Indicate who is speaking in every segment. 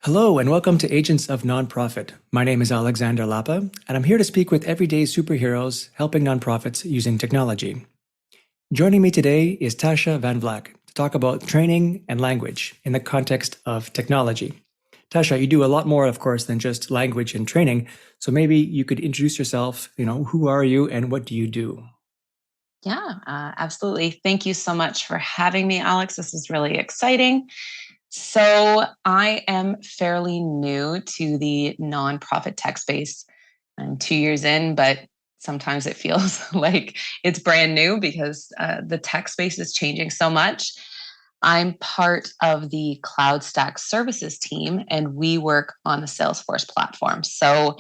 Speaker 1: Hello, and welcome to Agents of Nonprofit. My name is Alexander Lapa, and I'm here to speak with everyday superheroes helping nonprofits using technology. Joining me today is Tasha Van Vlack to talk about training and language in the context of technology. Tasha, you do a lot more, of course, than just language and training. So maybe you could introduce yourself. Who are you and what do you do?
Speaker 2: Absolutely. Thank you so much for having me, Alex. This is really exciting. So, I am fairly new to the nonprofit tech space. I'm 2 years in, but sometimes it feels like it's brand new because the tech space is changing so much. I'm part of the cloudStack services team, and we work on the Salesforce platform. So,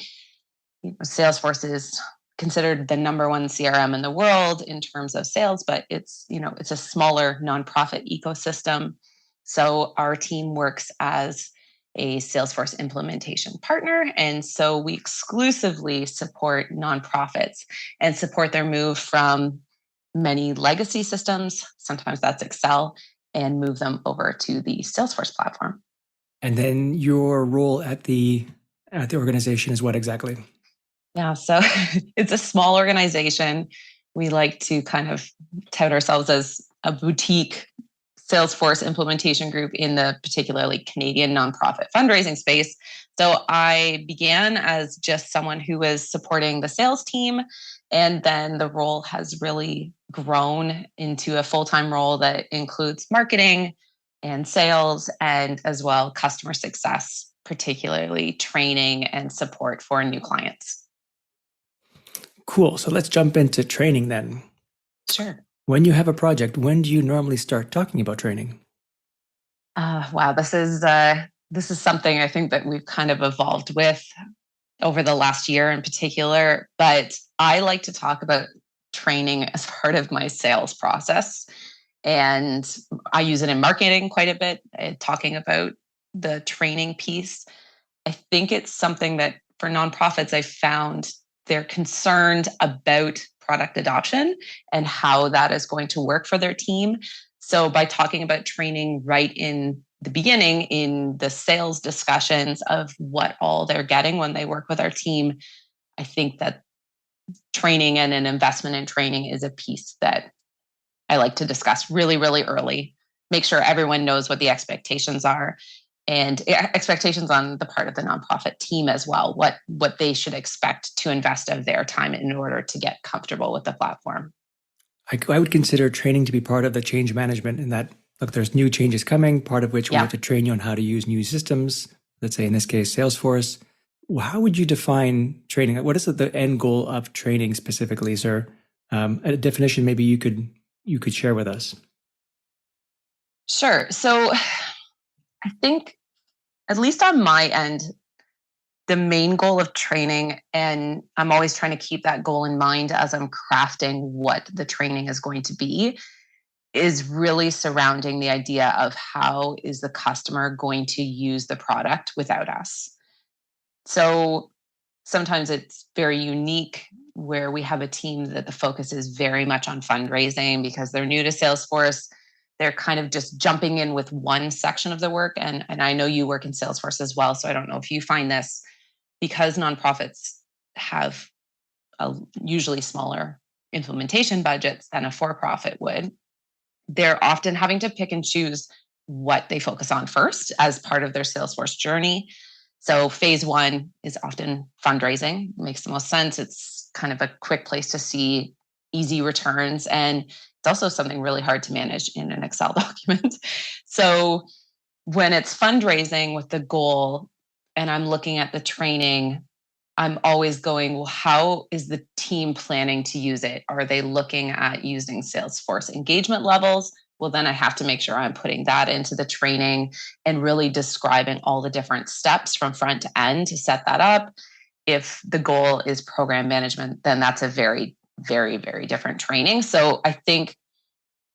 Speaker 2: Salesforce is considered the number one CRM in the world in terms of sales, but it's a smaller nonprofit ecosystem. So our team works as a Salesforce implementation partner. And so we exclusively support nonprofits and support their move from many legacy systems, sometimes that's Excel, and move them over to the Salesforce platform.
Speaker 1: And then your role at the organization is what exactly?
Speaker 2: Yeah, so it's a small organization. We like to kind of tout ourselves as a boutique Salesforce implementation group in the particularly Canadian nonprofit fundraising space. So I began as just someone who was supporting the sales team. And then the role has really grown into a full time role that includes marketing and sales and as well customer success, particularly training and support for new clients.
Speaker 1: Cool. So let's jump into training then.
Speaker 2: Sure.
Speaker 1: When you have a project, when do you normally start talking about training?
Speaker 2: Wow, this is something I think that we've kind of evolved with over the last year in particular. But I like to talk about training as part of my sales process, and I use it in marketing quite a bit. Talking about the training piece, I think it's something that for nonprofits, I found they're concerned about product adoption and how that is going to work for their team. So by talking about training right in the beginning, in the sales discussions of what all they're getting when they work with our team, I think that training and an investment in training is a piece that I like to discuss really, really early. Make sure everyone knows what the expectations are and expectations on the part of the nonprofit team as well, what they should expect to invest of their time in order to get comfortable with the platform.
Speaker 1: I would consider training to be part of the change management in that, look, there's new changes coming, part of which we have
Speaker 2: Yeah.
Speaker 1: to train you on how to use new systems. Let's say in this case, Salesforce. How would you define training? What is the end goal of training specifically? Is there a definition maybe you could share with us?
Speaker 2: Sure. So I think, at least on my end, the main goal of training, and I'm always trying to keep that goal in mind as I'm crafting what the training is going to be, is really surrounding the idea of how is the customer going to use the product without us. So sometimes it's very unique where we have a team that the focus is very much on fundraising because they're new to Salesforce. They're kind of just jumping in with one section of the work. And I know you work in Salesforce as well. So I don't know if you find this because nonprofits have usually smaller implementation budgets than a for profit would. They're often having to pick and choose what they focus on first as part of their Salesforce journey. So phase one is often fundraising, makes the most sense. It's kind of a quick place to see easy returns. And it's also something really hard to manage in an Excel document. So when it's fundraising with the goal, and I'm looking at the training, I'm always going, well, how is the team planning to use it? Are they looking at using Salesforce engagement levels? Well, then I have to make sure I'm putting that into the training and really describing all the different steps from front to end to set that up. If the goal is program management, then that's a very, very, very different training. So I think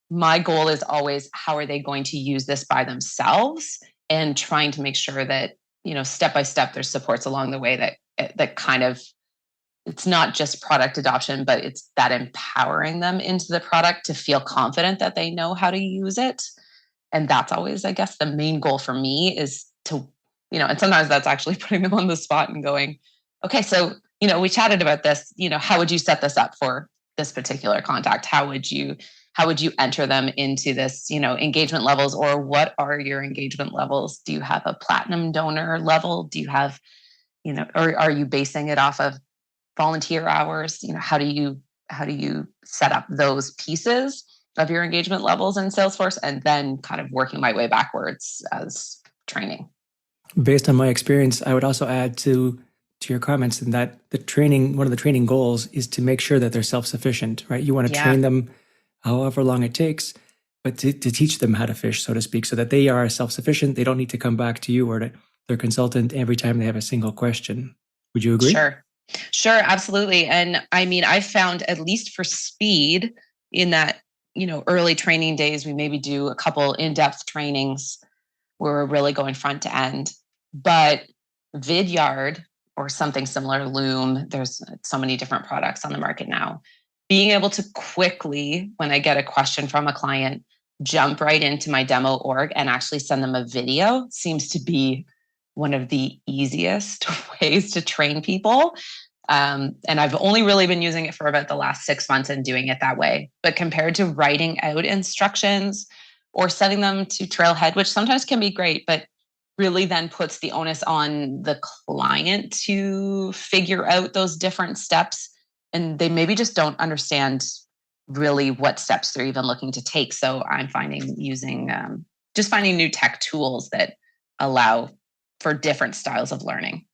Speaker 2: my goal is always how are they going to use this by themselves and trying to make sure that, step by step, there's supports along the way that kind of, it's not just product adoption, but it's that empowering them into the product to feel confident that they know how to use it. And that's always, I guess, the main goal for me is to and sometimes that's actually putting them on the spot and going, okay, so, we chatted about this, how would you set this up for this particular contact? How would you enter them into this, engagement levels, or what are your engagement levels? Do you have a platinum donor level? Do you have, or are you basing it off of volunteer hours? How do you set up those pieces of your engagement levels in Salesforce, and then kind of working my way backwards as training?
Speaker 1: Based on my experience, I would also add to your comments in that one of the training goals is to make sure that they're self-sufficient, right? You want to train them however long it takes, but to teach them how to fish, so to speak, so that they are self-sufficient. They don't need to come back to you or to their consultant every time they have a single question. Would you agree?
Speaker 2: Sure, absolutely. And I mean, I've found, at least for speed, in that, early training days, we maybe do a couple in-depth trainings where we're really going front to end. But Vidyard or something similar, Loom, there's so many different products on the market now. Being able to quickly, when I get a question from a client, jump right into my demo org and actually send them a video seems to be one of the easiest ways to train people. And I've only really been using it for about the last 6 months and doing it that way. But compared to writing out instructions or setting them to Trailhead, which sometimes can be great, but really then puts the onus on the client to figure out those different steps. And they maybe just don't understand really what steps they're even looking to take. So I'm finding finding new tech tools that allow for different styles of learning.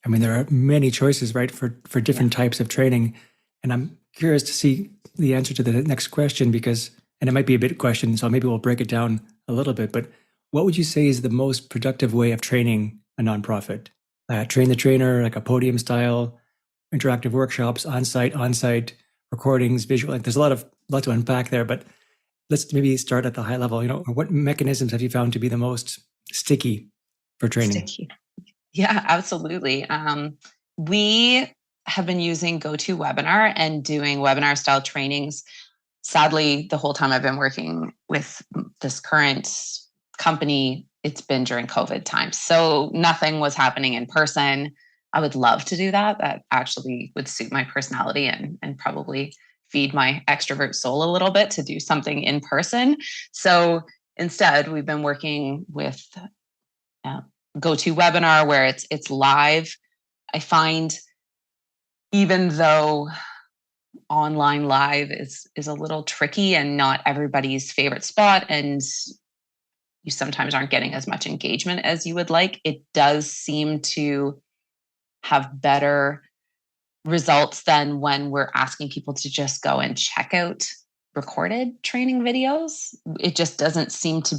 Speaker 1: I mean, there are many choices, right, for different types of training. And I'm curious to see the answer to the next question and it might be a big question, so maybe we'll break it down a little bit, but what would you say is the most productive way of training a nonprofit? Train the trainer, like a podium style, interactive workshops, on-site recordings, visual. Like there's a lot to unpack there, but let's maybe start at the high level. What mechanisms have you found to be the most sticky for training?
Speaker 2: Yeah, absolutely. We have been using GoToWebinar and doing webinar style trainings. Sadly, the whole time I've been working with this current company, it's been during COVID times. So nothing was happening in person. I would love to do that. That actually would suit my personality and probably feed my extrovert soul a little bit to do something in person. So instead, we've been working with GoToWebinar, where it's live. I find, even though online live is a little tricky and not everybody's favorite spot, and you sometimes aren't getting as much engagement as you would like, it does seem to have better results than when we're asking people to just go and check out recorded training videos. It just doesn't seem to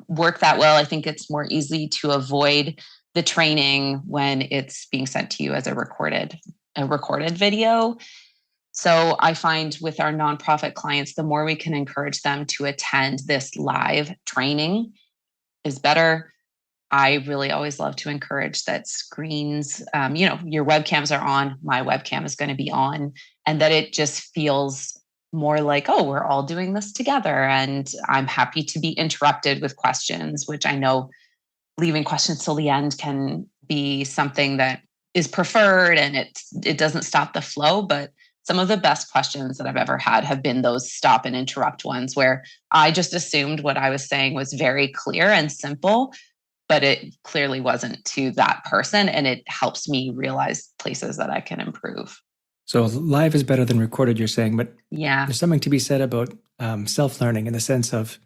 Speaker 2: work that well. I think it's more easy to avoid the training when it's being sent to you as a recorded video. So I find with our nonprofit clients, the more we can encourage them to attend this live training is better. I really always love to encourage that screens, your webcams are on, my webcam is going to be on, and that it just feels more like, oh, we're all doing this together. And I'm happy to be interrupted with questions, which I know leaving questions till the end can be something that is preferred and it doesn't stop the flow. But some of the best questions that I've ever had have been those stop and interrupt ones, where I just assumed what I was saying was very clear and simple, but it clearly wasn't to that person. And it helps me realize places that I can improve.
Speaker 1: So live is better than recorded, you're saying, but
Speaker 2: yeah,
Speaker 1: there's something to be said about self-learning in the sense of,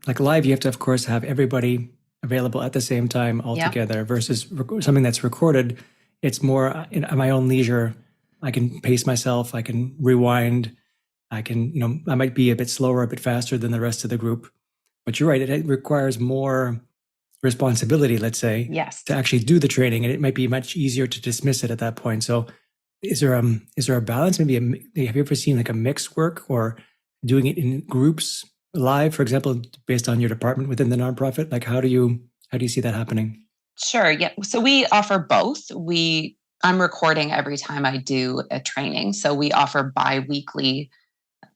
Speaker 1: like, live, you have to, of course, have everybody available at the same time all together, versus something that's recorded. It's more at my own leisure. I can pace myself. I can rewind. I can, I might be a bit slower, a bit faster than the rest of the group. But you're right. It requires more responsibility, let's say, to actually do the training. And it might be much easier to dismiss it at that point. So is there a balance? Maybe have you ever seen like a mix work, or doing it in groups live, for example, based on your department within the nonprofit? Like, how do you see that happening?
Speaker 2: Sure. Yeah. So we offer both. I'm recording every time I do a training. So we offer bi-weekly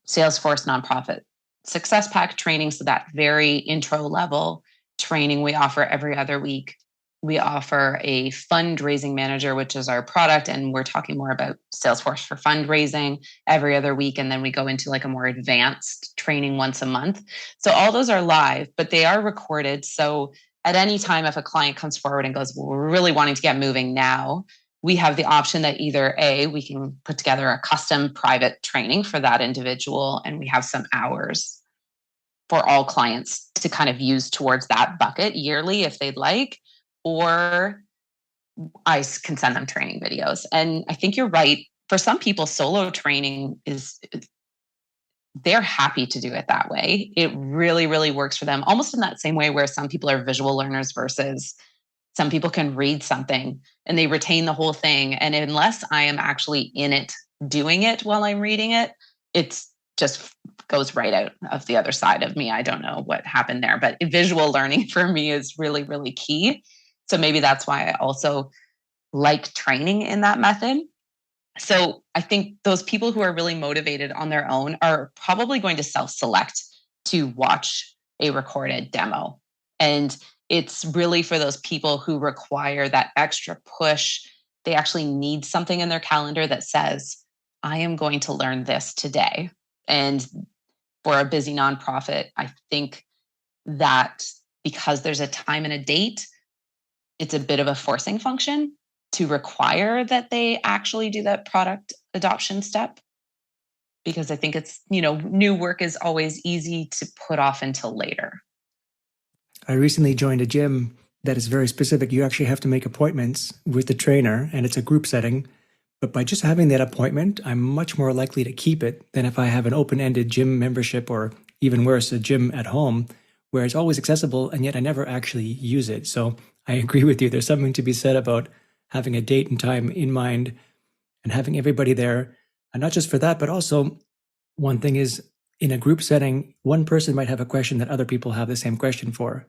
Speaker 2: Salesforce Nonprofit Success Pack training. So that very intro level training we offer every other week. we offer a fundraising manager, which is our product. And we're talking more about Salesforce for fundraising every other week. And then we go into like a more advanced training once a month. So all those are live, but they are recorded. So at any time, if a client comes forward and goes, well, we're really wanting to get moving now, we have the option that either A, we can put together a custom private training for that individual, and we have some hours for all clients to kind of use towards that bucket yearly if they'd like, or I can send them training videos. And I think you're right. For some people, solo training they're happy to do it that way. It really, really works for them, almost in that same way where some people are visual learners versus some people can read something and they retain the whole thing. And unless I am actually in it, doing it while I'm reading it, it's just goes right out of the other side of me. I don't know what happened there, but visual learning for me is really, really key. So maybe that's why I also like training in that method. So I think those people who are really motivated on their own are probably going to self-select to watch a recorded demo. And it's really for those people who require that extra push. They actually need something in their calendar that says, I am going to learn this today. And for a busy nonprofit, I think that because there's a time and a date, it's a bit of a forcing function to require that they actually do that product adoption step. Because I think it's, new work is always easy to put off until later.
Speaker 1: I recently joined a gym that is very specific. You actually have to make appointments with the trainer, and it's a group setting. But by just having that appointment, I'm much more likely to keep it than if I have an open-ended gym membership, or even worse, a gym at home, where it's always accessible and yet I never actually use it. So I agree with you. There's something to be said about having a date and time in mind and having everybody there. And not just for that, but also one thing is, in a group setting, one person might have a question that other people have the same question for.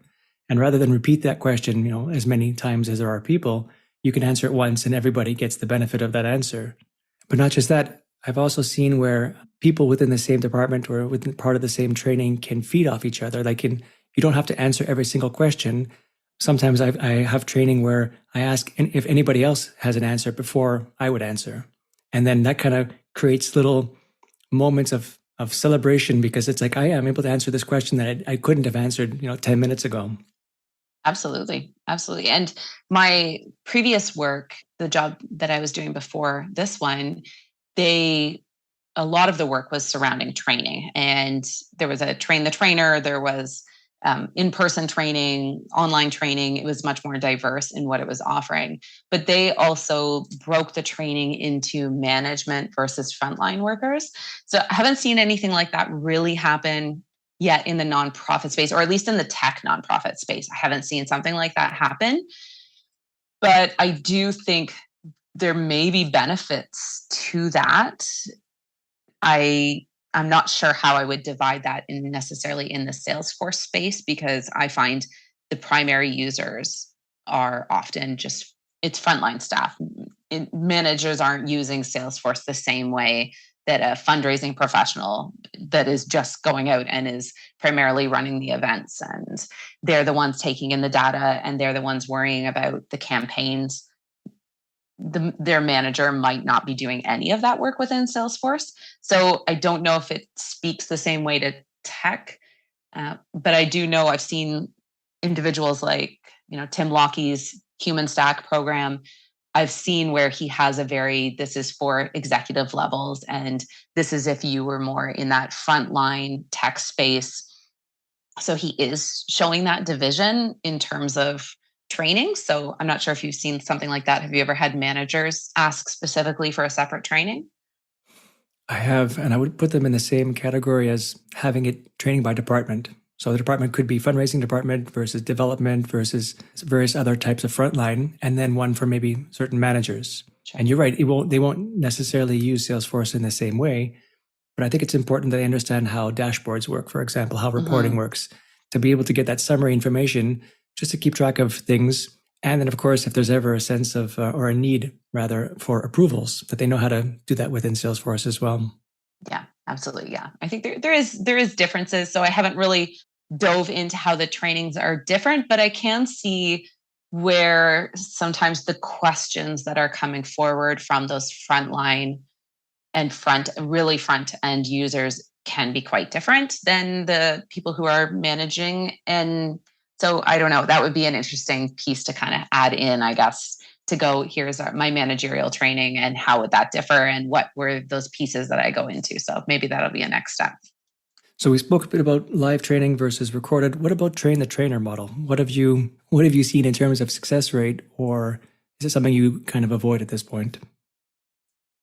Speaker 1: And rather than repeat that question, as many times as there are people, you can answer it once and everybody gets the benefit of that answer. But not just that, I've also seen where people within the same department or within part of the same training can feed off each other. You don't have to answer every single question. Sometimes I have training where I ask if anybody else has an answer before I would answer. And then that kind of creates little moments of celebration, because it's like, I am able to answer this question that I couldn't have answered 10 minutes ago.
Speaker 2: Absolutely. Absolutely. And my previous work, the job that I was doing before this one, a lot of the work was surrounding training. And there was a train the trainer, there was in-person training, online training. It was much more diverse in what it was offering. But they also broke the training into management versus frontline workers. So I haven't seen anything like that really happen yet in the nonprofit space, or at least in the tech nonprofit space. I haven't seen something like that happen. But I do think there may be benefits to that. I'm not sure how I would divide that necessarily in the Salesforce space, because I find the primary users are often it's frontline staff. Managers aren't using Salesforce the same way that a fundraising professional that is just going out and is primarily running the events. And they're the ones taking in the data, and they're the ones worrying about the campaigns. Their manager might not be doing any of that work within Salesforce. So I don't know if it speaks the same way to tech, but I do know I've seen individuals like, Tim Lockey's Human Stack program. I've seen where he has this is for executive levels, and this is if you were more in that frontline tech space. So he is showing that division in terms of training. So I'm not sure if you've seen something like that. Have you ever had managers ask specifically for a separate training?
Speaker 1: I have, and I would put them in the same category as having it training by department. So the department could be fundraising department versus development versus various other types of frontline, and then one for maybe certain managers. Sure. And you're right, they won't necessarily use Salesforce in the same way, but I think it's important that they understand how dashboards work, for example, how reporting works, to be able to get that summary information just to keep track of things. And then, of course, if there's ever a sense of, or a need rather, for approvals, that they know how to do that within Salesforce as well.
Speaker 2: Yeah, absolutely. Yeah. I think there is differences. So I haven't really dove into how the trainings are different, but I can see where sometimes the questions that are coming forward from those frontline and front end users can be quite different than the people who are managing. And so I don't know, that would be an interesting piece to kind of add in, I guess, to go, here's my managerial training and how would that differ and what were those pieces that I go into. So maybe that'll be a next step.
Speaker 1: So we spoke a bit about live training versus recorded. What about train the trainer model? What have you seen in terms of success rate, or is it something you kind of avoid at this point?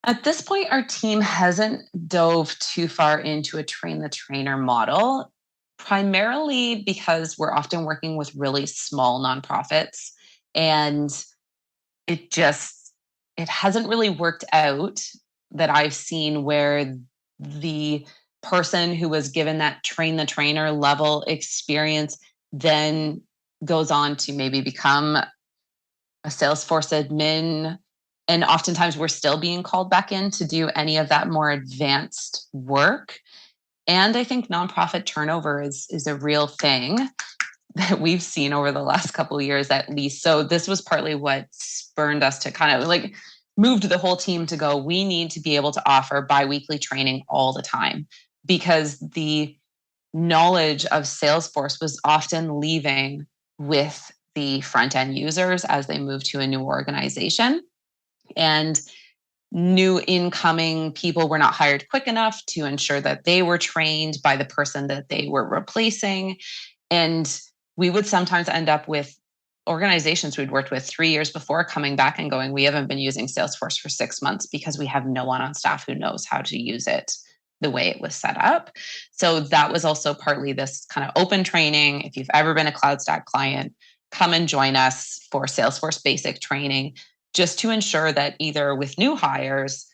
Speaker 2: At this point, our team hasn't dove too far into a train the trainer model, primarily because we're often working with really small nonprofits, and it hasn't really worked out that I've seen where the person who was given that train the trainer level experience then goes on to maybe become a Salesforce admin. And oftentimes we're still being called back in to do any of that more advanced work. And I think nonprofit turnover is a real thing that we've seen over the last couple of years, at least. So this was partly what spurred us to kind of like moved the whole team to go, we need to be able to offer biweekly training all the time, because the knowledge of Salesforce was often leaving with the front end users as they move to a new organization. And new incoming people were not hired quick enough to ensure that they were trained by the person that they were replacing. And we would sometimes end up with organizations we'd worked with 3 years before coming back and going, we haven't been using Salesforce for 6 months because we have no one on staff who knows how to use it the way it was set up. So that was also partly this kind of open training. If you've ever been a cloudStack client, come and join us for Salesforce basic training, just to ensure that either with new hires,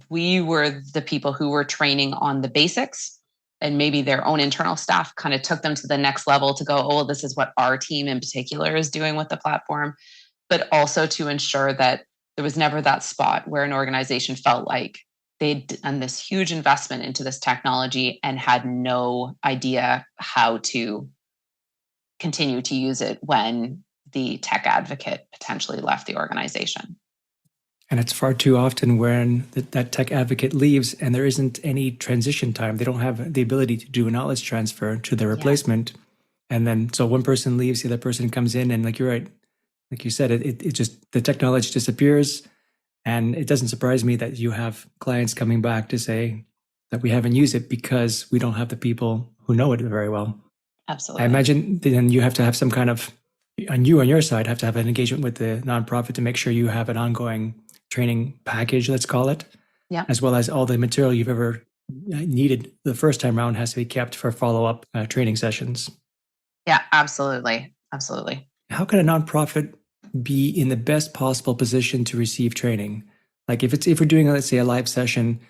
Speaker 2: we were the people who were training on the basics, and maybe their own internal staff kind of took them to the next level to go, oh, well, this is what our team in particular is doing with the platform. But also to ensure that there was never that spot where an organization felt like they'd done this huge investment into this technology and had no idea how to continue to use it when the tech advocate potentially left the organization.
Speaker 1: And it's far too often when that tech advocate leaves and there isn't any transition time. They don't have the ability to do a knowledge transfer to their replacement. Yeah. And then, so one person leaves, the other person comes in, and like you're right, like you said, it just, the technology disappears. And it doesn't surprise me that you have clients coming back to say that we haven't used it because we don't have the people who know it very well.
Speaker 2: Absolutely.
Speaker 1: I imagine then you have to have some kind of, on your side, have to have an engagement with the nonprofit to make sure you have an ongoing training package, let's call it, as well as all the material you've ever needed the first time around has to be kept for follow-up training sessions.
Speaker 2: Yeah, absolutely. Absolutely.
Speaker 1: How can a nonprofit be in the best possible position to receive training? Like if we're doing, let's say, a live session,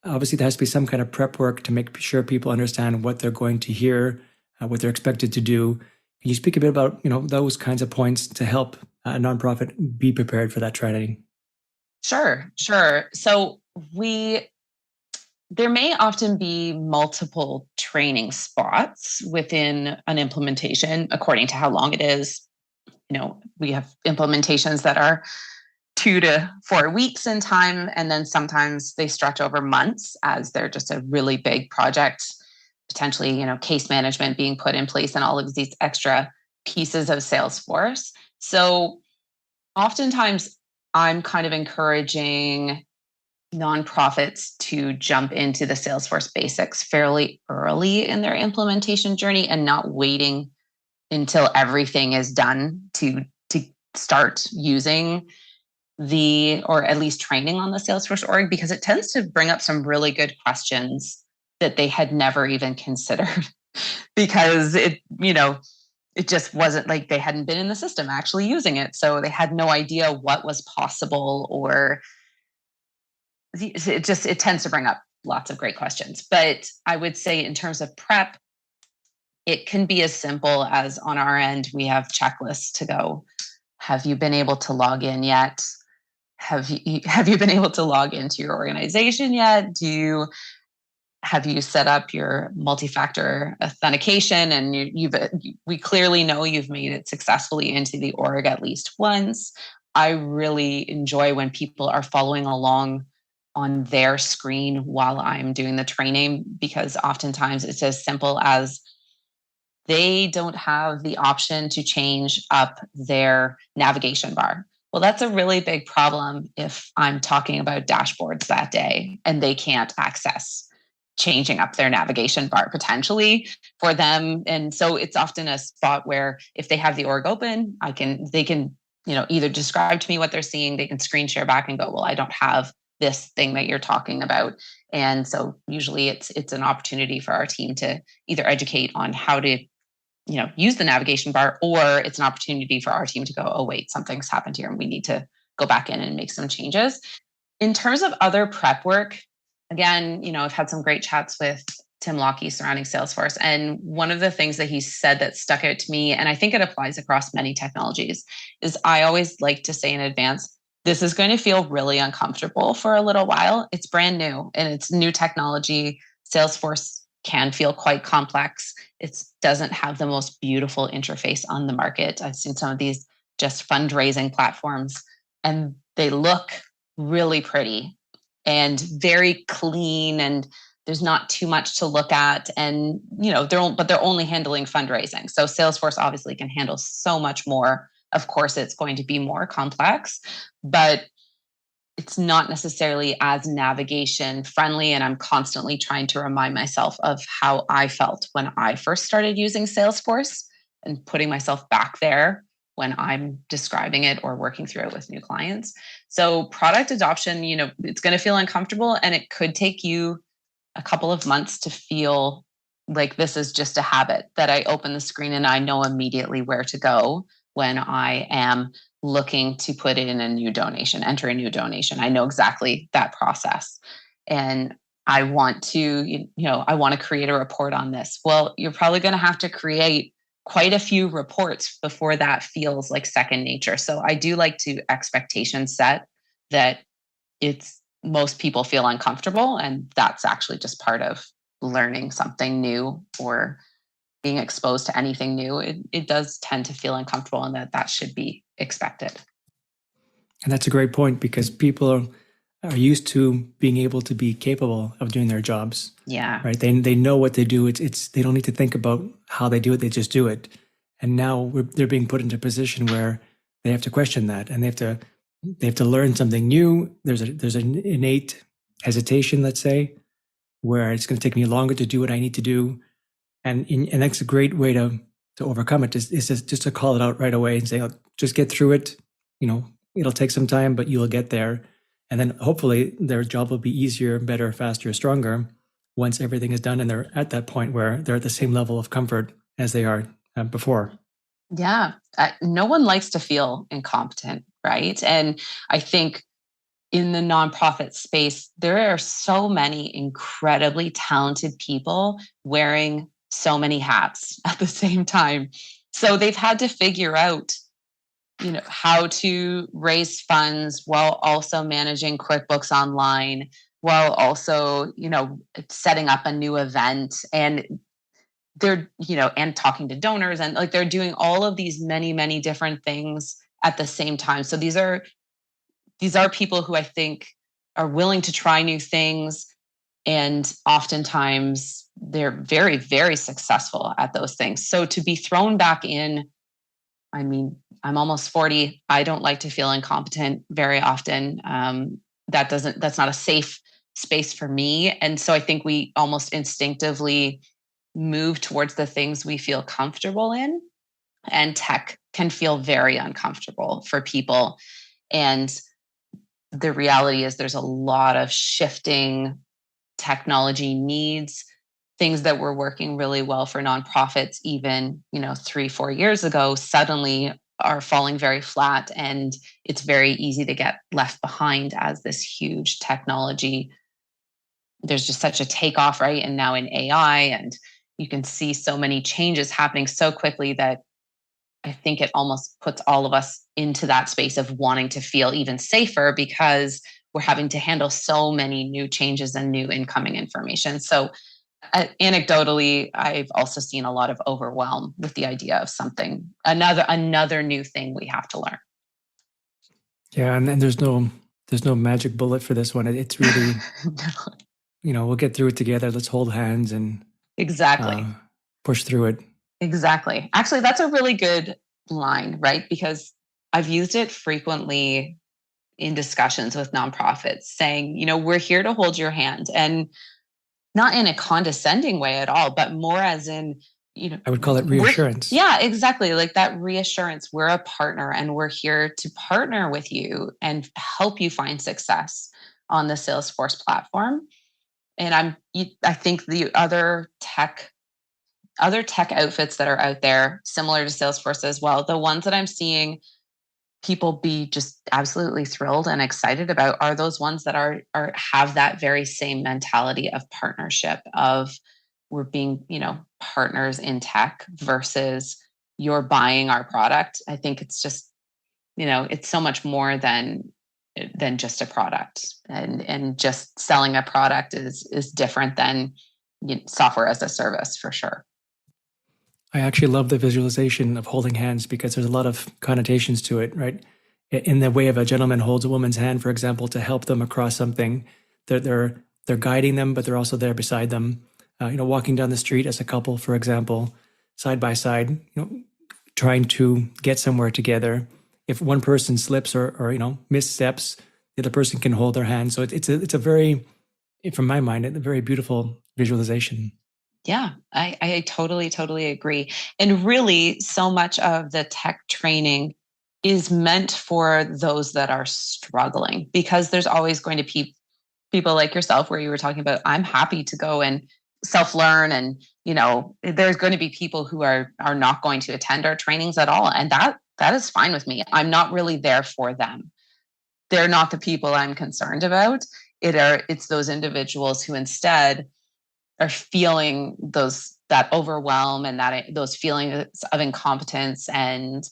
Speaker 1: obviously there has to be some kind of prep work to make sure people understand what they're going to hear, what they're expected to do. Can you speak a bit about, those kinds of points to help a nonprofit be prepared for that training?
Speaker 2: Sure. So there may often be multiple training spots within an implementation according to how long it is. We have implementations that are 2 to 4 weeks in time, and then sometimes they stretch over months as they're just a really big project, potentially, case management being put in place and all of these extra pieces of Salesforce. So oftentimes I'm kind of encouraging nonprofits to jump into the Salesforce basics fairly early in their implementation journey and not waiting until everything is done to start using or at least training on the Salesforce org, because it tends to bring up some really good questions that they had never even considered because it just wasn't like they hadn't been in the system actually using it. So they had no idea what was possible, or it tends to bring up lots of great questions. But I would say in terms of prep, it can be as simple as on our end, we have checklists to go. Have you been able to log in yet? Have you been able to log into your organization yet? have you set up your multi-factor authentication? And we clearly know you've made it successfully into the org at least once. I really enjoy when people are following along on their screen while I'm doing the training, because oftentimes it's as simple as they don't have the option to change up their navigation bar. Well, that's a really big problem if I'm talking about dashboards that day and they can't access changing up their navigation bar potentially for them. And so it's often a spot where if they have the org open, they can, either describe to me what they're seeing, they can screen share back and go, well, I don't have this thing that you're talking about. And so usually it's an opportunity for our team to either educate on how to use the navigation bar, or it's an opportunity for our team to go, oh, wait, something's happened here and we need to go back in and make some changes. In terms of other prep work, again, I've had some great chats with Tim Lockey surrounding Salesforce. And one of the things that he said that stuck out to me, and I think it applies across many technologies, is I always like to say in advance, this is going to feel really uncomfortable for a little while. It's brand new and it's new technology. Salesforce can feel quite complex. It doesn't have the most beautiful interface on the market. I've seen some of these just fundraising platforms, and they look really pretty and very clean, and there's not too much to look at. And they're only handling fundraising. So Salesforce obviously can handle so much more. Of course, it's going to be more complex, but it's not necessarily as navigation friendly. And I'm constantly trying to remind myself of how I felt when I first started using Salesforce and putting myself back there when I'm describing it or working through it with new clients. So product adoption, it's going to feel uncomfortable, and it could take you a couple of months to feel like this is just a habit, that I open the screen and I know immediately where to go when I am looking to put in a new donation, enter a new donation. I know exactly that process. And I want to, I want to create a report on this. Well, you're probably going to have to create quite a few reports before that feels like second nature. So I do like to expectation set that most people feel uncomfortable, and that's actually just part of learning something new or being exposed to anything new. It does tend to feel uncomfortable, and that should be expected.
Speaker 1: And that's a great point, because people are used to being able to be capable of doing their jobs.
Speaker 2: Yeah.
Speaker 1: Right. They know what they do. It's they don't need to think about how they do it. They just do it. And now they're being put into a position where they have to question that, and they have to learn something new. There's an innate hesitation, let's say, where it's going to take me longer to do what I need to do. And that's a great way to overcome it, is just to call it out right away and say, oh, just get through it. It'll take some time, but you'll get there. And then hopefully their job will be easier, better, faster, stronger once everything is done and they're at that point where they're at the same level of comfort as they are before.
Speaker 2: Yeah. No one likes to feel incompetent, right? And I think in the nonprofit space, there are so many incredibly talented people wearing so many hats at the same time. So they've had to figure out, how to raise funds while also managing QuickBooks Online, while also, setting up a new event, and they're, and talking to donors, and like they're doing all of these many, many different things at the same time. So these are people who I think are willing to try new things, and oftentimes they're very, very successful at those things. So to be thrown back in, I mean, I'm almost 40. I don't like to feel incompetent very often. That's not a safe space for me. And so I think we almost instinctively move towards the things we feel comfortable in, and tech can feel very uncomfortable for people. And the reality is there's a lot of shifting technology needs, things that were working really well for nonprofits even 3-4 years ago suddenly are falling very flat, and it's very easy to get left behind as this huge technology. There's just such a takeoff, right? And now in AI, and you can see so many changes happening so quickly that I think it almost puts all of us into that space of wanting to feel even safer, because we're having to handle so many new changes and new incoming information. So anecdotally, I've also seen a lot of overwhelm with the idea of something, another new thing we have to learn.
Speaker 1: Yeah, and then there's no magic bullet for this one. It's really, we'll get through it together. Let's hold hands and
Speaker 2: Exactly.
Speaker 1: Push through it.
Speaker 2: Exactly. Actually, that's a really good line, right? Because I've used it frequently in discussions with nonprofits saying, we're here to hold your hand, and not in a condescending way at all, but more as in,
Speaker 1: I would call it reassurance.
Speaker 2: Yeah, exactly. Like that reassurance. We're a partner and we're here to partner with you and help you find success on the Salesforce platform. And I think the other tech outfits that are out there, similar to Salesforce as well, the ones that I'm seeing people be just absolutely thrilled and excited about are those ones that have that very same mentality of partnership, of we're being, partners in tech versus you're buying our product. I think it's just, it's so much more than just a product, and just selling a product is different than software as a service, for sure.
Speaker 1: I actually love the visualization of holding hands because there's a lot of connotations to it, right? In the way of a gentleman holds a woman's hand, for example, to help them across something. They're guiding them, but they're also there beside them. Walking down the street as a couple, for example, side by side, trying to get somewhere together. If one person slips or missteps, the other person can hold their hand. So it's a very, from my mind, a very beautiful visualization.
Speaker 2: Yeah, I totally agree. And really, so much of the tech training is meant for those that are struggling, because there's always going to be people like yourself, where you were talking about, I'm happy to go and self-learn, and there's going to be people who are not going to attend our trainings at all, and that is fine with me. I'm not really there for them. They're not the people I'm concerned about. It's those individuals who instead are feeling that overwhelm and those feelings of incompetence and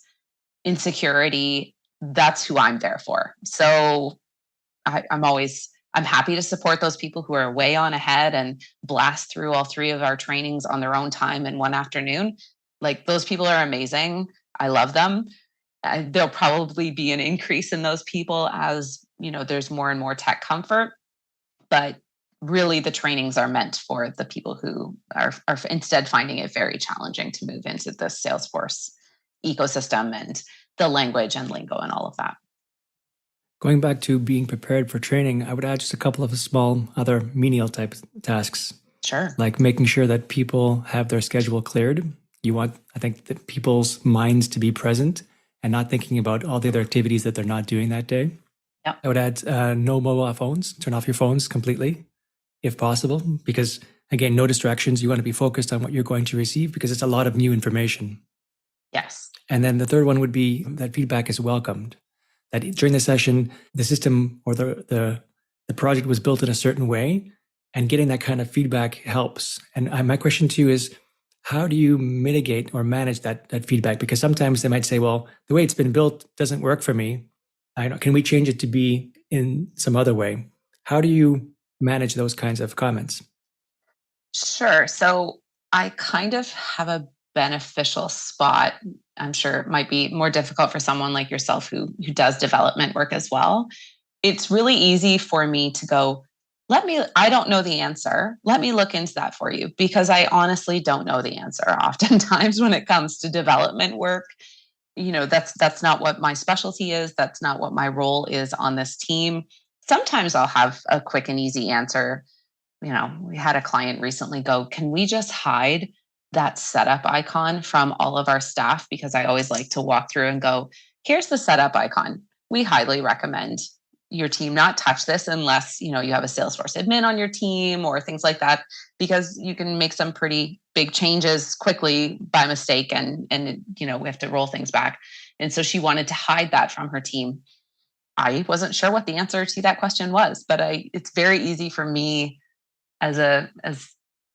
Speaker 2: insecurity. That's who I'm there for. So I'm happy to support those people who are way on ahead and blast through all 3 of our trainings on their own time in one afternoon. Like, those people are amazing. I love them. There'll probably be an increase in those people as there's more and more tech comfort, but really the trainings are meant for the people who are instead finding it very challenging to move into the Salesforce ecosystem and the language and lingo and all of that.
Speaker 1: Going back to being prepared for training, I would add just a couple of small other menial type tasks.
Speaker 2: Sure.
Speaker 1: Like making sure that people have their schedule cleared. You want, I think, that people's minds to be present and not thinking about all the other activities that they're not doing that day.
Speaker 2: Yep.
Speaker 1: I would add no mobile phones. Turn off your phones completely, if possible, because again, no distractions. You want to be focused on what you're going to receive because it's a lot of new information.
Speaker 2: Yes.
Speaker 1: And then the third one would be that feedback is welcomed. That during the session, the system or the project was built in a certain way, and getting that kind of feedback helps. And my question to you is, how do you mitigate or manage that feedback? Because sometimes they might say, well, the way it's been built doesn't work for me. Can we change it to be in some other way? How do you manage those kinds of comments?
Speaker 2: Sure. So I kind of have a beneficial spot. I'm sure it might be more difficult for someone like yourself who does development work as well. It's really easy for me to go, I don't know the answer. Let me look into that for you, because I honestly don't know the answer oftentimes when it comes to development work. That's not what my specialty is. That's not what my role is on this team. Sometimes I'll have a quick and easy answer. We had a client recently go, can we just hide that setup icon from all of our staff? Because I always like to walk through and go, here's the setup icon. We highly recommend your team not touch this unless, you have a Salesforce admin on your team or things like that, because you can make some pretty big changes quickly by mistake, and we have to roll things back. And so she wanted to hide that from her team. I wasn't sure what the answer to that question was, but it's very easy for me as a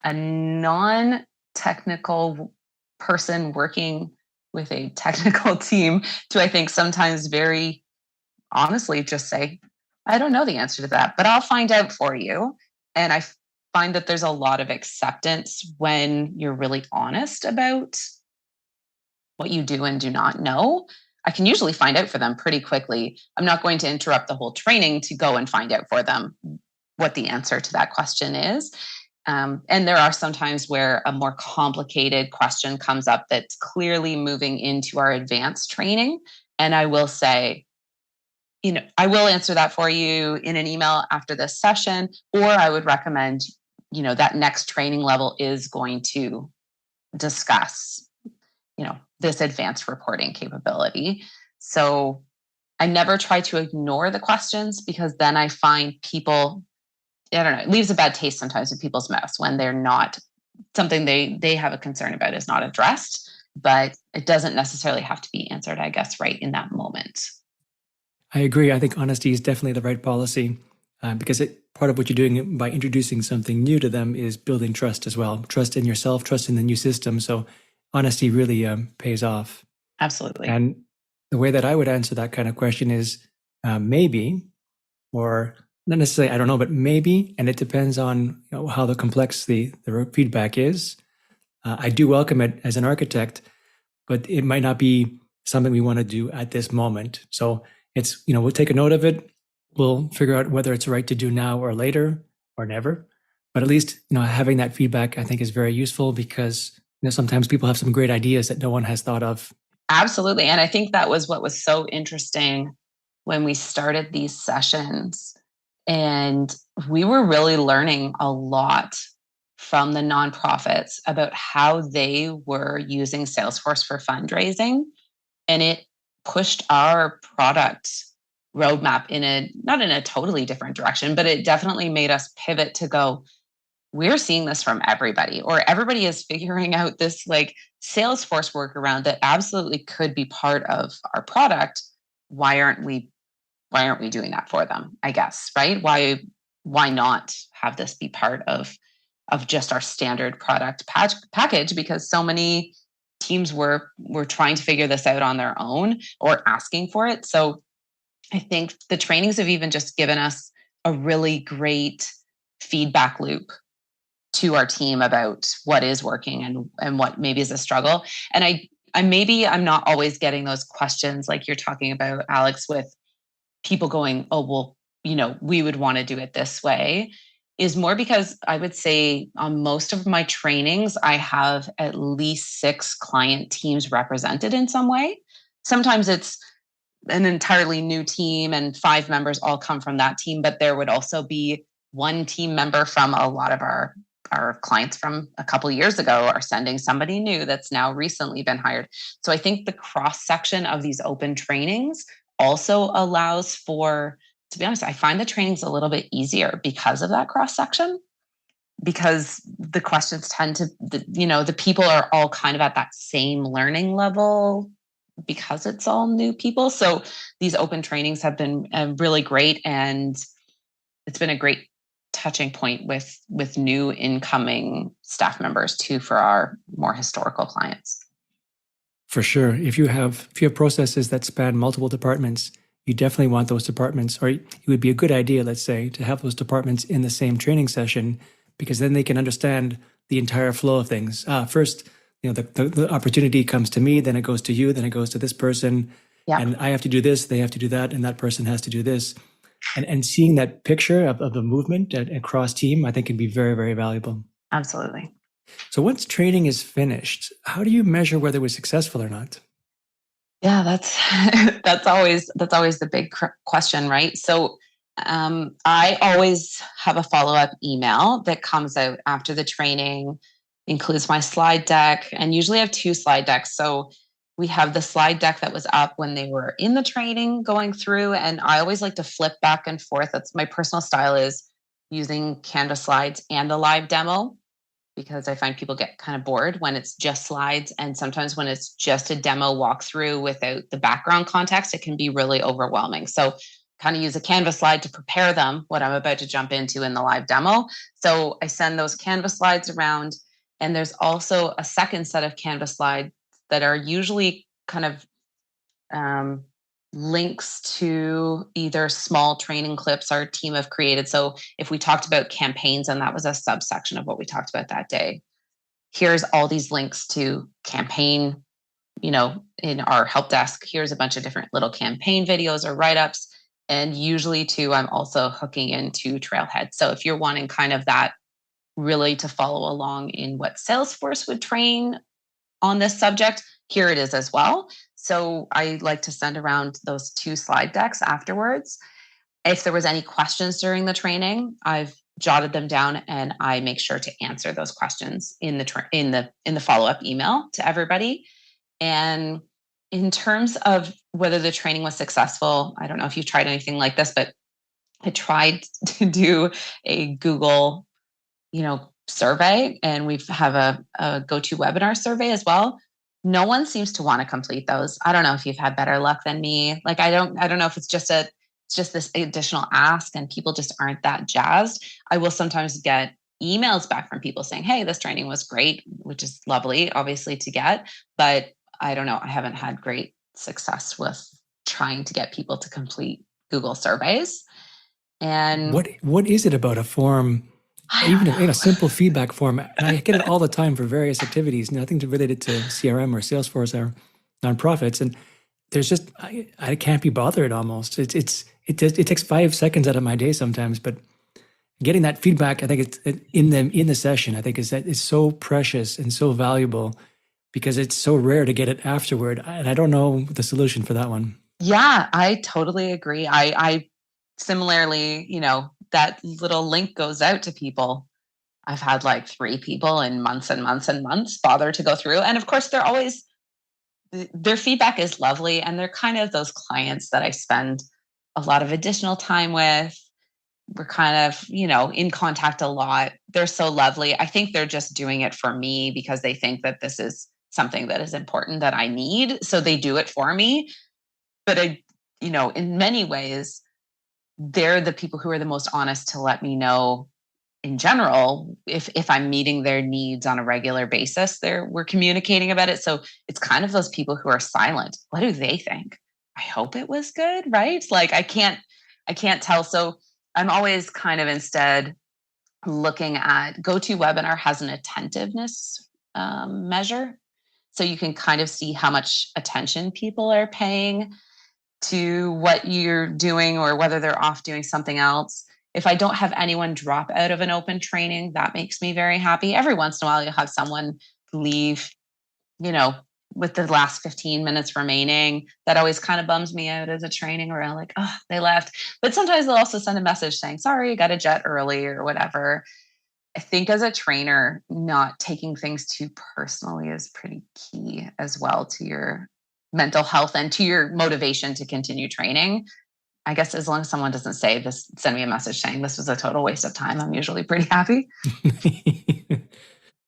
Speaker 2: non-technical person working with a technical team to, I think, sometimes very honestly just say, I don't know the answer to that, but I'll find out for you. And I find that there's a lot of acceptance when you're really honest about what you do and do not know. I can usually find out for them pretty quickly. I'm not going to interrupt the whole training to go and find out for them what the answer to that question is. And there are some times where a more complicated question comes up that's clearly moving into our advanced training. And I will say, I will answer that for you in an email after this session, or I would recommend, that next training level is going to discuss, this advanced reporting capability. So I never try to ignore the questions, because then I find people, I don't know, it leaves a bad taste sometimes in people's mouths when they're not, something they have a concern about is not addressed, but it doesn't necessarily have to be answered, I guess, right in that moment.
Speaker 1: I agree. I think honesty is definitely the right policy, because part of what you're doing by introducing something new to them is building trust as well. Trust in yourself, trust in the new system. So honesty really pays off.
Speaker 2: Absolutely.
Speaker 1: And the way that I would answer that kind of question is maybe, or not necessarily, I don't know, but maybe, and it depends on how the complex the feedback is. I do welcome it as an architect, but it might not be something we want to do at this moment. So it's, we'll take a note of it. We'll figure out whether it's right to do now or later or never. But at least, having that feedback, I think, is very useful, because sometimes people have some great ideas that no one has thought of.
Speaker 2: Absolutely. And I think that was what was so interesting when we started these sessions. And we were really learning a lot from the nonprofits about how they were using Salesforce for fundraising. And it pushed our product roadmap not in a totally different direction, but it definitely made us pivot to go, we're seeing this from everybody, or everybody is figuring out this like Salesforce workaround that absolutely could be part of our product. Why aren't we doing that for them? I guess, right? Why not have this be part of just our standard product package? Because so many teams were trying to figure this out on their own or asking for it. So I think the trainings have even just given us a really great feedback loop to our team about what is working and what maybe is a struggle. And I'm not always getting those questions like you're talking about, Alex, with people going, oh, well, we would want to do it this way, is more because I would say on most of my trainings, I have at least 6 client teams represented in some way. Sometimes it's an entirely new team and 5 members all come from that team, but there would also be one team member from a lot of our clients from a couple of years ago are sending somebody new that's now recently been hired. So I think the cross section of these open trainings also allows for, to be honest, I find the trainings a little bit easier because of that cross section, because the questions tend to, the people are all kind of at that same learning level because it's all new people. So these open trainings have been really great, and it's been a great touching point with new incoming staff members too, for our more historical clients.
Speaker 1: For sure. If you have processes that span multiple departments, you definitely want those departments, or it would be a good idea, let's say, to have those departments in the same training session, because then they can understand the entire flow of things. First, the opportunity comes to me, then it goes to you, then it goes to this person, and I have to do this, they have to do that, and that person has to do this. And seeing that picture of the movement across team, I think can be very, very valuable.
Speaker 2: Absolutely.
Speaker 1: So once training is finished, how do you measure whether it was successful or not?
Speaker 2: Yeah, that's always the big question, right? So I always have a follow-up email that comes out after the training, includes my slide deck, and usually I have 2 slide decks. So we have the slide deck that was up when they were in the training going through, and I always like to flip back and forth. That's my personal style, is using Canvas slides and a live demo, because I find people get kind of bored when it's just slides. And sometimes when it's just a demo walkthrough without the background context, it can be really overwhelming. So kind of use a Canvas slide to prepare them what I'm about to jump into in the live demo. So I send those Canvas slides around. And there's also a second set of Canvas slides that are usually kind of links to either small training clips our team have created. So if we talked about campaigns and that was a subsection of what we talked about that day, here's all these links to campaign, in our help desk. Here's a bunch of different little campaign videos or write-ups. And usually too, I'm also hooking into Trailhead. So if you're wanting kind of that really to follow along in what Salesforce would train on this subject, here it is as well. So I like to send around those 2 slide decks afterwards. If there was any questions during the training, I've jotted them down and I make sure to answer those questions in the follow-up email to everybody. And in terms of whether the training was successful, I don't know if you've tried anything like this, but I tried to do a Google, survey, and we have a GoToWebinar survey as well. No one seems to want to complete those. I don't know if you've had better luck than me. Like, I don't know if it's just this additional ask and people just aren't that jazzed. I will sometimes get emails back from people saying, hey, this training was great, which is lovely, obviously, to get. But I don't know. I haven't had great success with trying to get people to complete Google surveys. And
Speaker 1: what is it about a form, even in a simple feedback form? And I get it all the time for various activities, nothing related to CRM or Salesforce or nonprofits. And there's just, I can't be bothered almost. It takes 5 seconds out of my day sometimes, but getting that feedback, I think it's in the session, I think is so precious and so valuable because it's so rare to get it afterward. And I don't know the solution for that one.
Speaker 2: Yeah, I totally agree. I similarly, that little link goes out to people. I've had like 3 people in months and months and months bother to go through. And of course, their feedback is lovely. And they're kind of those clients that I spend a lot of additional time with. We're kind of, in contact a lot. They're so lovely. I think they're just doing it for me because they think that this is something that is important that I need. So they do it for me. But in many ways, they're the people who are the most honest to let me know in general if I'm meeting their needs on a regular basis. We're communicating about it. So it's kind of those people who are silent. What do they think? I hope it was good, right? Like I can't tell. So I'm always kind of instead looking at GoToWebinar has an attentiveness measure. So you can kind of see how much attention people are paying to what you're doing or whether they're off doing something else. If I don't have anyone drop out of an open training, that makes me very happy. Every once in a while, you'll have someone leave, with the last 15 minutes remaining. That always kind of bums me out as a training where I'm like, oh, they left. But sometimes they'll also send a message saying, sorry, got a jet early or whatever. I think as a trainer, not taking things too personally is pretty key as well to your mental health and to your motivation to continue training. I guess as long as someone doesn't say this, send me a message saying this was a total waste of time, I'm usually pretty happy.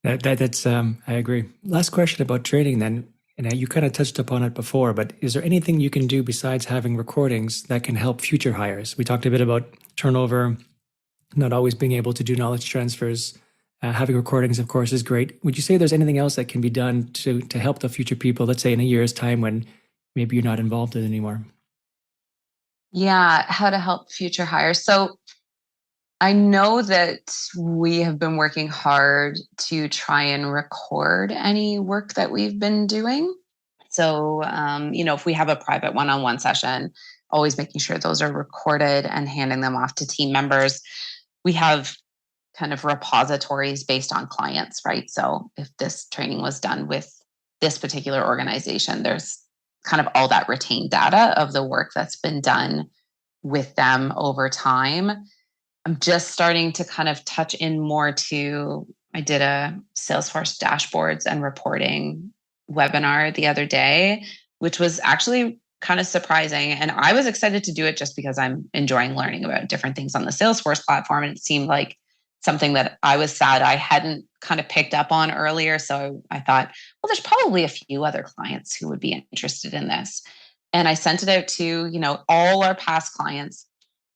Speaker 1: That's I agree. Last question about training then, and you kind of touched upon it before, but is there anything you can do besides having recordings that can help future hires? We talked a bit about turnover, not always being able to do knowledge transfers. Having recordings, of course, is great. Would you say there's anything else that can be done to help the future people, let's say in a year's time when maybe you're not involved in it anymore?
Speaker 2: Yeah, how to help future hires. So I know that we have been working hard to try and record any work that we've been doing. So, if we have a private one-on-one session, always making sure those are recorded and handing them off to team members. We have kind of repositories based on clients, right? So if this training was done with this particular organization, there's kind of all that retained data of the work that's been done with them over time. I'm just starting to kind of touch in more to, I did a Salesforce dashboards and reporting webinar the other day, which was actually kind of surprising. And I was excited to do it just because I'm enjoying learning about different things on the Salesforce platform. And it seemed like something that I was sad I hadn't kind of picked up on earlier. So I thought, well, there's probably a few other clients who would be interested in this. And I sent it out to, all our past clients.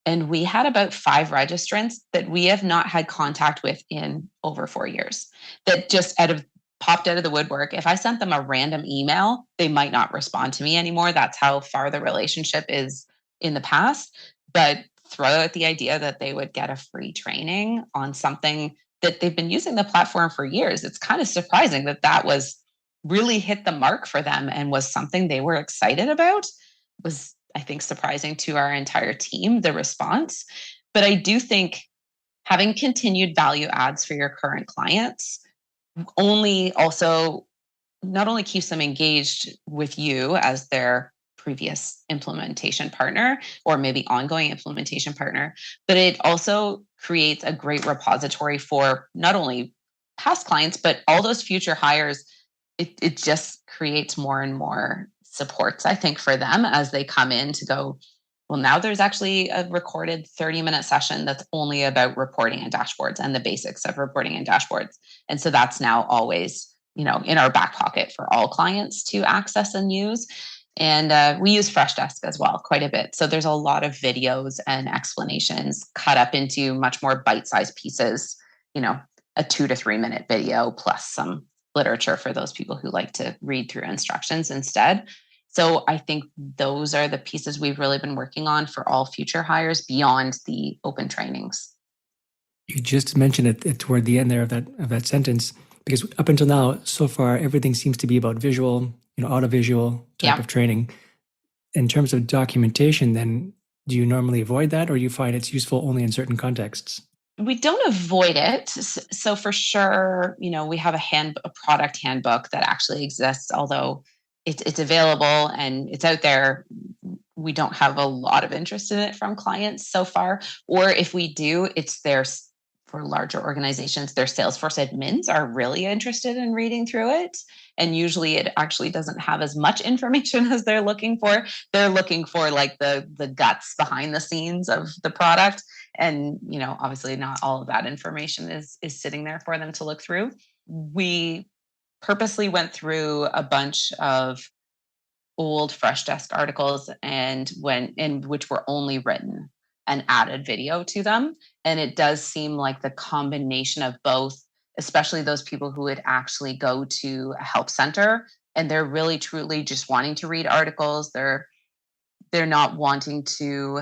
Speaker 2: And we had about 5 registrants that we have not had contact with in over 4 years, that just out of popped out of the woodwork. If I sent them a random email, they might not respond to me anymore. That's how far the relationship is in the past. But throw out the idea that they would get a free training on something that they've been using the platform for years. It's kind of surprising that that was really hit the mark for them and was something they were excited about. It was, I think, surprising to our entire team, the response. But I do think having continued value adds for your current clients only also not only keeps them engaged with you as their previous implementation partner or maybe ongoing implementation partner, but it also creates a great repository for not only past clients, but all those future hires. It just creates more and more supports, I think, for them as they come in to go, well, now there's actually a recorded 30-minute session that's only about reporting and dashboards and the basics of reporting and dashboards. And so that's now always, in our back pocket for all clients to access and use. And we use Freshdesk as well quite a bit. So there's a lot of videos and explanations cut up into much more bite-sized pieces, a 2 to 3 minute video plus some literature for those people who like to read through instructions instead. So I think those are the pieces we've really been working on for all future hires beyond the open trainings.
Speaker 1: You just mentioned it toward the end there of that sentence, because up until now, so far, everything seems to be about visual, audiovisual type of training. In terms of documentation, then, do you normally avoid that, or you find it's useful only in certain contexts?
Speaker 2: We don't avoid it. So for sure, we have a product handbook that actually exists, although it's available and it's out there. We don't have a lot of interest in it from clients so far. Or if we do, it's there for larger organizations. Their Salesforce admins are really interested in reading through it. And usually it actually doesn't have as much information as they're looking for. They're looking for like the guts behind the scenes of the product. And, obviously not all of that information is sitting there for them to look through. We purposely went through a bunch of old Freshdesk articles which were only written and added video to them. And it does seem like the combination of both, especially those people who would actually go to a help center and they're really truly just wanting to read articles. They're not wanting to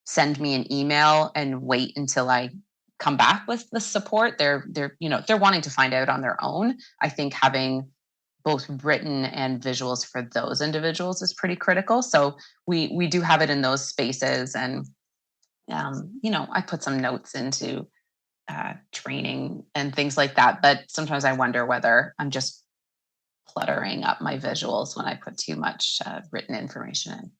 Speaker 2: send me an email and wait until I come back with the support. They're wanting to find out on their own. I think having both written and visuals for those individuals is pretty critical. So we do have it in those spaces. And, I put some notes into training and things like that. But sometimes I wonder whether I'm just cluttering up my visuals when I put too much written information in.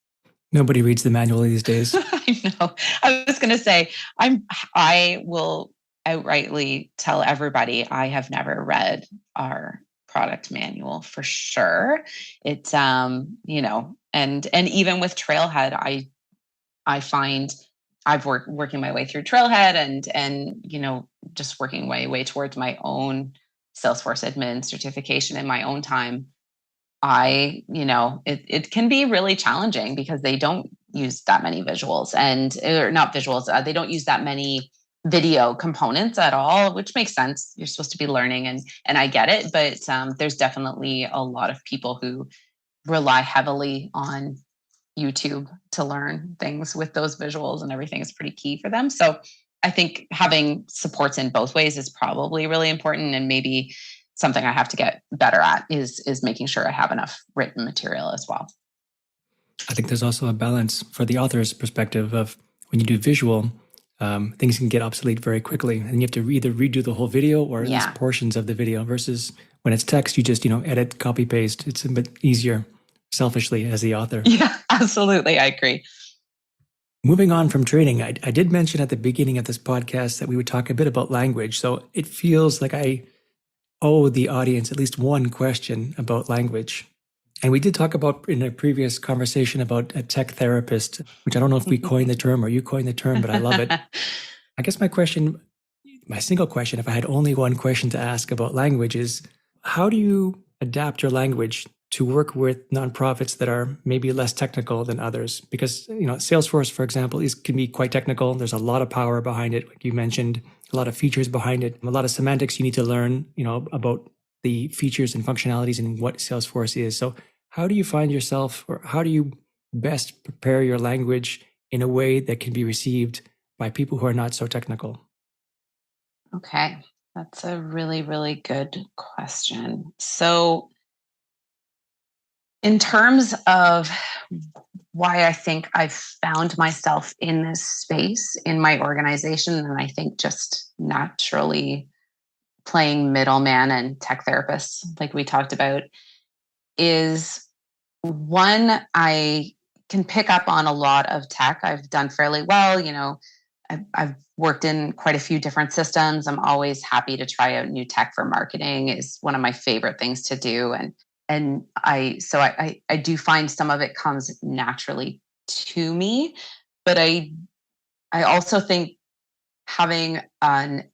Speaker 1: Nobody reads the manual these days.
Speaker 2: I know. I was going to say, I will outrightly tell everybody I have never read our product manual for sure. It's, and even with Trailhead, I find I've working my way through Trailhead and just working my way towards my own Salesforce admin certification in my own time. It can be really challenging because they don't use that many visuals or not visuals. They don't use that many video components at all, which makes sense. You're supposed to be learning and I get it. But there's definitely a lot of people who rely heavily on YouTube to learn things with those visuals, and everything is pretty key for them. So I think having supports in both ways is probably really important, and maybe something I have to get better at is making sure I have enough written material as well.
Speaker 1: I think there's also a balance for the author's perspective of when you do visual, things can get obsolete very quickly, and you have to either redo the whole video or at least portions of the video, versus when it's text, you just, edit, copy, paste. It's a bit easier, selfishly, as the author.
Speaker 2: Yeah, absolutely. I agree.
Speaker 1: Moving on from training, I did mention at the beginning of this podcast that we would talk a bit about language. So it feels like I owe the audience at least one question about language. And we did talk about in a previous conversation about a tech therapist, which I don't know if we coined the term or you coined the term, but I love it. I guess my single question, if I had only one question to ask about language, is how do you adapt your language to work with nonprofits that are maybe less technical than others? Because, Salesforce, for example, can be quite technical. There's a lot of power behind it, like you mentioned, a lot of features behind it, a lot of semantics you need to learn, about the features and functionalities and what Salesforce is. So how do you find yourself, or how do you best prepare your language in a way that can be received by people who are not so technical?
Speaker 2: Okay, that's a really, really good question. So, in terms of why I think I've found myself in this space in my organization, and I think just naturally playing middleman and tech therapists, like we talked about, is one, I can pick up on a lot of tech. I've done fairly well. I've worked in quite a few different systems. I'm always happy to try out new tech for marketing. Is one of my favorite things to do. And I do find some of it comes naturally to me, but I also think having an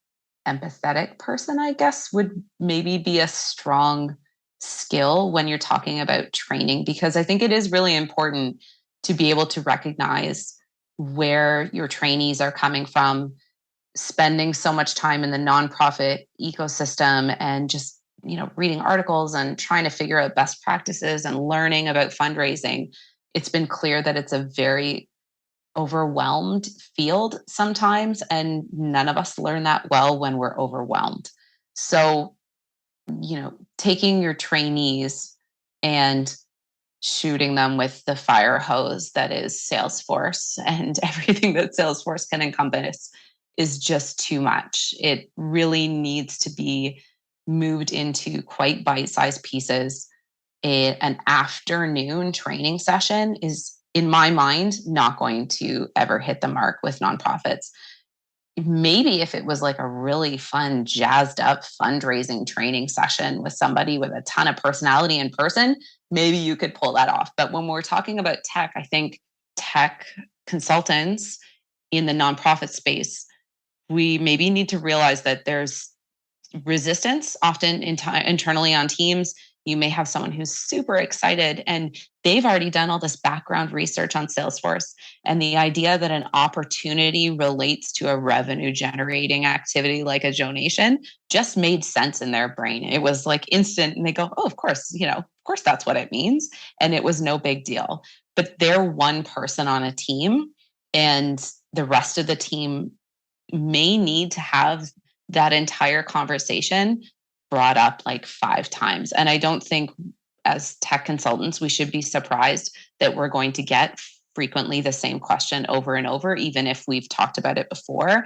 Speaker 2: empathetic person, I guess, would maybe be a strong skill when you're talking about training, because I think it is really important to be able to recognize where your trainees are coming from, spending so much time in the nonprofit ecosystem and just reading articles and trying to figure out best practices and learning about fundraising. It's been clear that it's a very overwhelmed field sometimes, and none of us learn that well when we're overwhelmed. So, taking your trainees and shooting them with the fire hose that is Salesforce and everything that Salesforce can encompass is just too much. It really needs to be moved into quite bite-sized pieces. An afternoon training session is, in my mind, not going to ever hit the mark with nonprofits. Maybe if it was like a really fun, jazzed up fundraising training session with somebody with a ton of personality in person, maybe you could pull that off. But when we're talking about tech, I think tech consultants in the nonprofit space, we maybe need to realize that there's resistance often internally on teams. You may have someone who's super excited and they've already done all this background research on Salesforce. And the idea that an opportunity relates to a revenue generating activity like a donation just made sense in their brain. It was like instant. And they go, oh, of course, of course that's what it means. And it was no big deal. But they're one person on a team, and the rest of the team may need to have that entire conversation brought up like 5 times. And I don't think as tech consultants, we should be surprised that we're going to get frequently the same question over and over, even if we've talked about it before.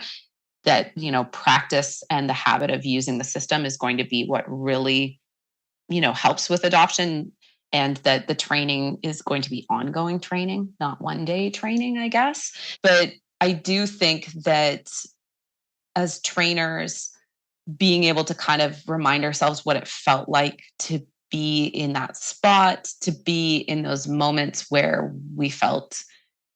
Speaker 2: That, practice and the habit of using the system is going to be what really, helps with adoption, and that the training is going to be ongoing training, not one day training, I guess. But I do think that as trainers, being able to kind of remind ourselves what it felt like to be in that spot, to be in those moments where we felt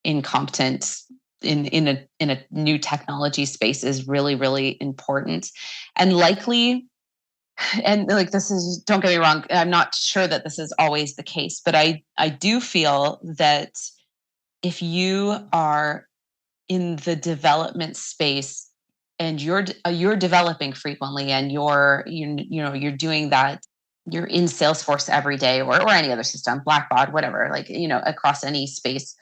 Speaker 2: incompetent in a new technology space is really, really important. And likely, and like, this is, don't get me wrong, I'm not sure that this is always the case, but I do feel that if you are in the development space and you're developing frequently, and you're doing that, you're in Salesforce every day, or any other system, Blackbaud, whatever, like, across any space,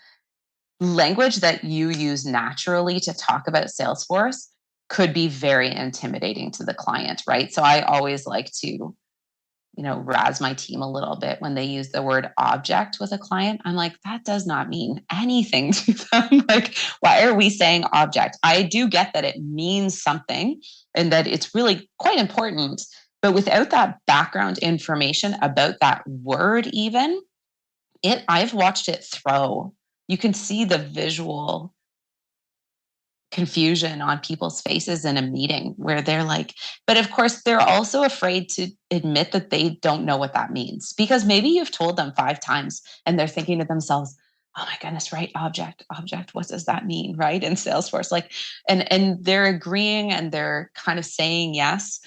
Speaker 2: language that you use naturally to talk about Salesforce could be very intimidating to the client, right? So I always like to razz my team a little bit when they use the word object with a client. I'm like, that does not mean anything to them. Like, why are we saying object? I do get that it means something and that it's really quite important. But without that background information about that word, I've watched it throw. You can see the visual confusion on people's faces in a meeting where they're like, but of course they're also afraid to admit that they don't know what that means, because maybe you've told them 5 times and they're thinking to themselves, oh my goodness, right? Object, what does that mean? Right? In Salesforce, like, and they're agreeing and they're kind of saying yes.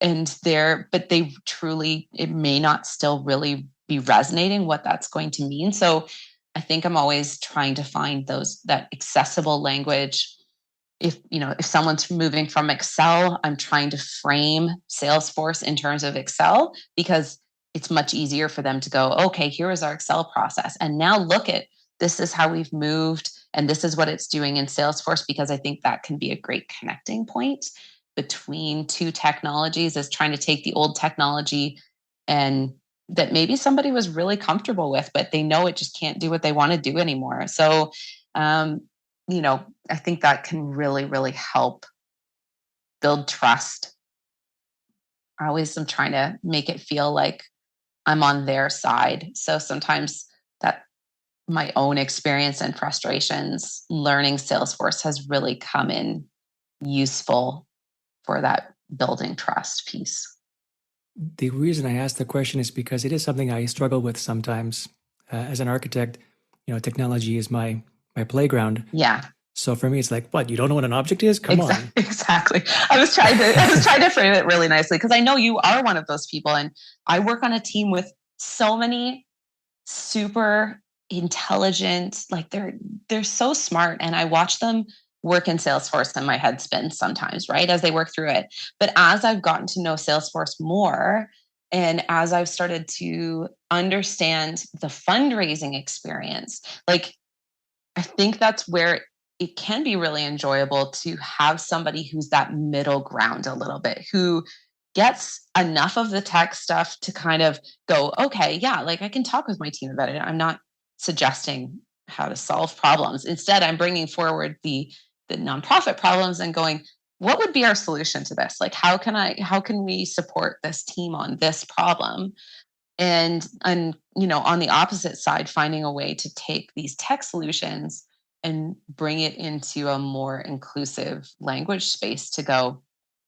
Speaker 2: But they truly, it may not still really be resonating what that's going to mean. So I think I'm always trying to find that accessible language. if someone's moving from Excel, I'm trying to frame Salesforce in terms of Excel, because it's much easier for them to go, okay, here is our Excel process. And now look at, this is how we've moved and this is what it's doing in Salesforce, because I think that can be a great connecting point between two technologies, is trying to take the old technology and that maybe somebody was really comfortable with, but they know it just can't do what they want to do anymore. So, I think that can really, really help build trust. I always am trying to make it feel like I'm on their side. So sometimes that my own experience and frustrations learning Salesforce has really come in useful for that building trust piece.
Speaker 1: The reason I asked the question is because it is something I struggle with sometimes. As an architect, technology is my playground.
Speaker 2: Yeah.
Speaker 1: So for me, it's like, what? You don't know what an object is? Come on.
Speaker 2: Exactly. I was trying to frame it really nicely, because I know you are one of those people, and I work on a team with so many super intelligent, like they're so smart, and I watch them work in Salesforce and my head spins sometimes, right, as they work through it. But as I've gotten to know Salesforce more, and as I've started to understand the fundraising experience, like I think that's where it can be really enjoyable to have somebody who's that middle ground a little bit, who gets enough of the tech stuff to kind of go, okay, yeah, like I can talk with my team about it. I'm not suggesting how to solve problems. Instead, I'm bringing forward the nonprofit problems and going, what would be our solution to this? Like, how can we support this team on this problem? And on the opposite side, finding a way to take these tech solutions and bring it into a more inclusive language space to go,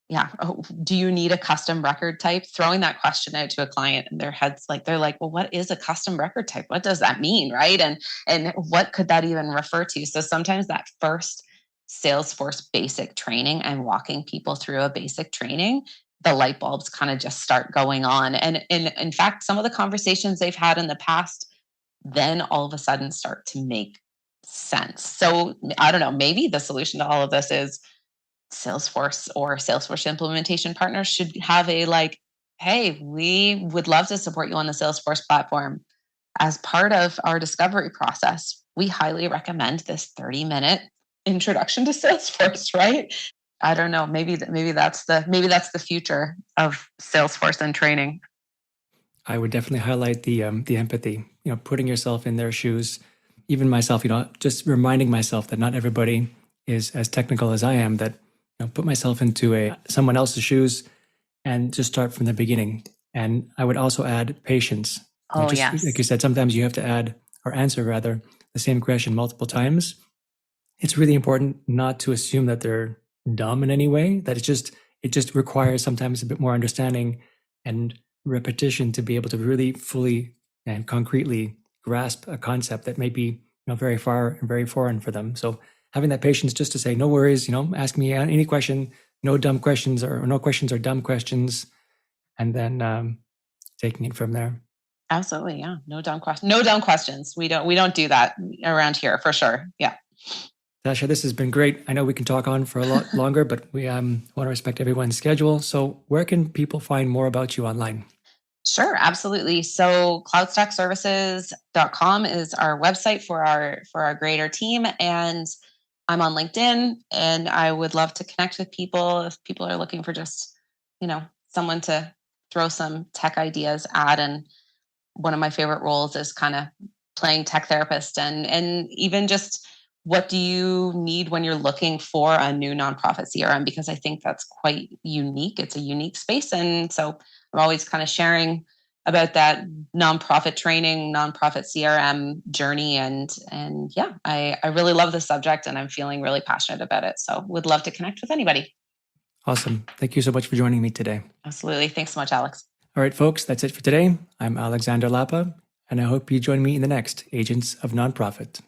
Speaker 2: yeah, oh, do you need a custom record type? Throwing that question out to a client, and their heads they're like, well, what is a custom record type? What does that mean, right? And what could that even refer to? So sometimes that first Salesforce basic training and walking people through a basic training, the light bulbs kind of just start going on. And in fact, some of the conversations they've had in the past then all of a sudden start to make sense. So I don't know, maybe the solution to all of this is Salesforce or Salesforce implementation partners should have a hey, we would love to support you on the Salesforce platform. As part of our discovery process, we highly recommend this 30-minute introduction to Salesforce, right? I don't know. Maybe that's the future of Salesforce and training.
Speaker 1: I would definitely highlight the empathy. Putting yourself in their shoes. Even myself, just reminding myself that not everybody is as technical as I am. That put myself into someone else's shoes and just start from the beginning. And I would also add patience.
Speaker 2: Oh, yes.
Speaker 1: Like you said, sometimes you have to add or answer rather the same question multiple times. It's really important not to assume that they're dumb in any way. That it just requires sometimes a bit more understanding and repetition to be able to really fully and concretely grasp a concept that may be very far and very foreign for them. So having that patience just to say, no worries, ask me any question, no dumb questions or no questions are dumb questions, and then taking it from there.
Speaker 2: Absolutely, yeah. No dumb questions. No dumb questions. We don't do that around here for sure. Yeah.
Speaker 1: Tasha, this has been great. I know we can talk on for a lot longer, but we want to respect everyone's schedule. So where can people find more about you online?
Speaker 2: Sure, absolutely. So cloudstackservices.com is our website for our greater team. And I'm on LinkedIn, and I would love to connect with people if people are looking for just, someone to throw some tech ideas at. And one of my favorite roles is kind of playing tech therapist and even just what do you need when you're looking for a new nonprofit CRM? Because I think that's quite unique. It's a unique space. And so I'm always kind of sharing about that nonprofit training, nonprofit CRM journey. And yeah, I really love the subject, and I'm feeling really passionate about it. So would love to connect with anybody.
Speaker 1: Awesome. Thank you so much for joining me today.
Speaker 2: Absolutely. Thanks so much, Alex.
Speaker 1: All right, folks, that's it for today. I'm Alexander Lapa, and I hope you join me in the next Agents of Nonprofit.